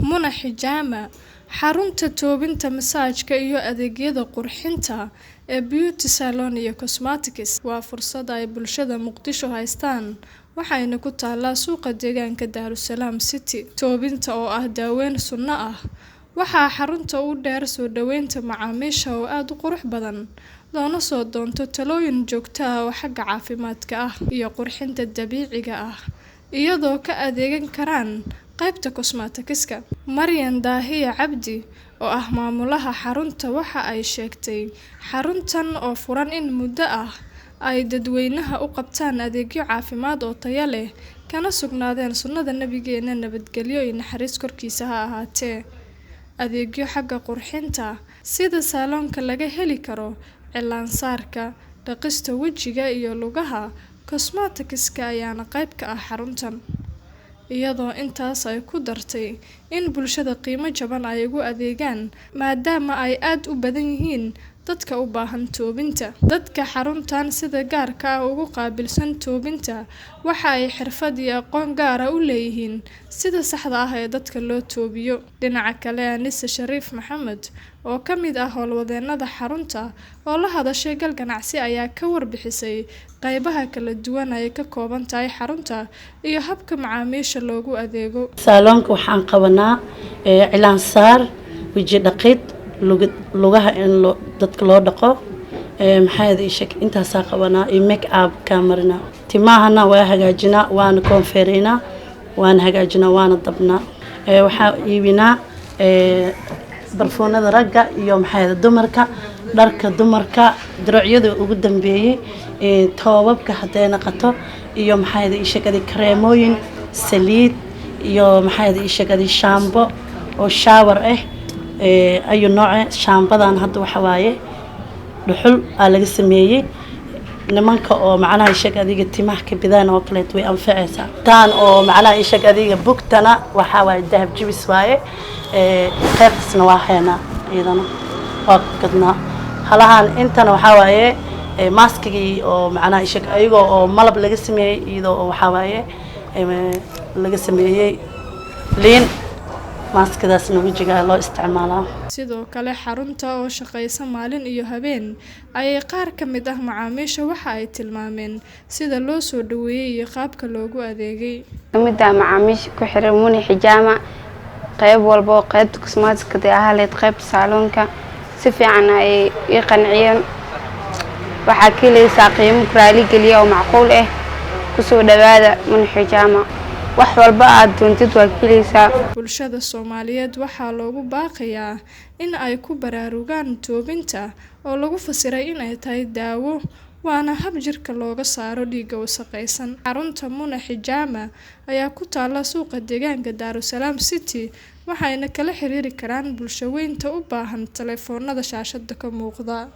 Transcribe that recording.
Muna Hijama xarunta toobinta masaajka iyo adeegyada qurxinta ee beauty salon iyo cosmetics waa fursad ay bulshada Muqdisho haystaan waxayna ku taalaa suuqa deegaanka Daarusalaam City. Toobinta oo ah daaweyn sunno ah waxaa xarunta u dheer soo dhaweynta macaamiisha oo aad u qurux badan loona soo doonto talooyin joogto ah oo xagga caafimaadka ah iyo qurxinta dabiiciga ah iyadoo ka adeegan karaan qaybta cosmetics-ka. Maryan Daahiya Cabdi oo ah maamulaha xarunta waxa ay sheegtay xaruntan oo furan in muddo ah ay dadweynaha u qabtaan adeegyo caafimaad oo tayo leh kana sugnaadeen sunnada nabigeena nabadgelyo iyo naxariis korkiisa ha ahaatee. Adeegyo xagga qurxinta sida salonka laga heli karo cilaan saarka, dhaqista wajiga iyo lugaha. Cosmetics-ka ayaana qayb ka ah xaruntan iyadoo intaas ay ku dartay in bulshada qiimo jaban ay ugu adeegaan maadaama ay aad u badan yihiin dadka u baahan toobinta. Dadka xaruntan sida gaarka ah ugu qaabilsan toobinta waxa ay xirfad iyo aqoon gaar ah u leeyihiin sida saxda ah ee dadka loo toobiyo. Dhinaca kale, Anisa Shariif Maxamed oo ka mid ah howlwadeennada xarunta oo la hadashay gal ganacsi ayaa ka warbixisay qaybaha kala duwan ay ka kooban tahay xarunta iyo habka macaamiisha loogu adeego. Salonka waxaan qabanaa cilaan saar, waji dhaqid, lugaha in dadka loo dhaqo, intaas qabanaa iyo make up ka marina. Timahana waa hagaajinaa, waana koonfeerinaa, waana hagaajinaa, waana dabnaa. Waxaa iibinaa barfuunada ragga iyo dumarka, dharka dumarka, diracyada ugu dambeeyay, toobabka haday naqato iyo kareemooyin, saliid iyo shaambo oo shower ayu nooc. Shaambadan hadda waxa waaye dhuxul laga sameeyay nimanka oo adiga timaha ka bidaan oo kale way anfacaysaa. Taan oo adiga bugtana waxa waaye dahab jibis waaye qaybtasna waa hayna iyadana waa gadnaa. Halahan intana waxa waaye maskigi oo ayaga oo malab laga sameeyay iyadoo waxa waaye laga sameeyay liin maskadaasna wajiga loo isticmaalaa. Sidoo kale xarunta oo shaqeysa maalin iyo habeen ayay qaar ka mid ah macaamiisha waxa ay tilmaameen sida loo soo dhaweeyay iyo qaabka loogu adeegay. Kamid ah macaamiisha ku xiran Muna Hijama qayb walba oo qaybta cosmetics-ka ahaleed qaybta salonka si fiican ay qanciyeen. Waxa kaleeysa qiimo raali geliyo oo macquul ah ku soo dhawaada Muna Hijama. wax walba aad doontid waa kaleeysa. Bulshada Soomaaliyeed waxaa loogu baaqayaa in ay ku baraarugaan toobinta oo lagu fasiray in ay tahay daawo waana hab jirka looga saaro dhiigga wasakhaysan. Xarunta Muna Hijama ayaa ku taala suuqa deegaanka Daarusalaam City waxayna kala xiriiri karaan bulshaweynta u baahan telefoonada shaashada ka muuqda.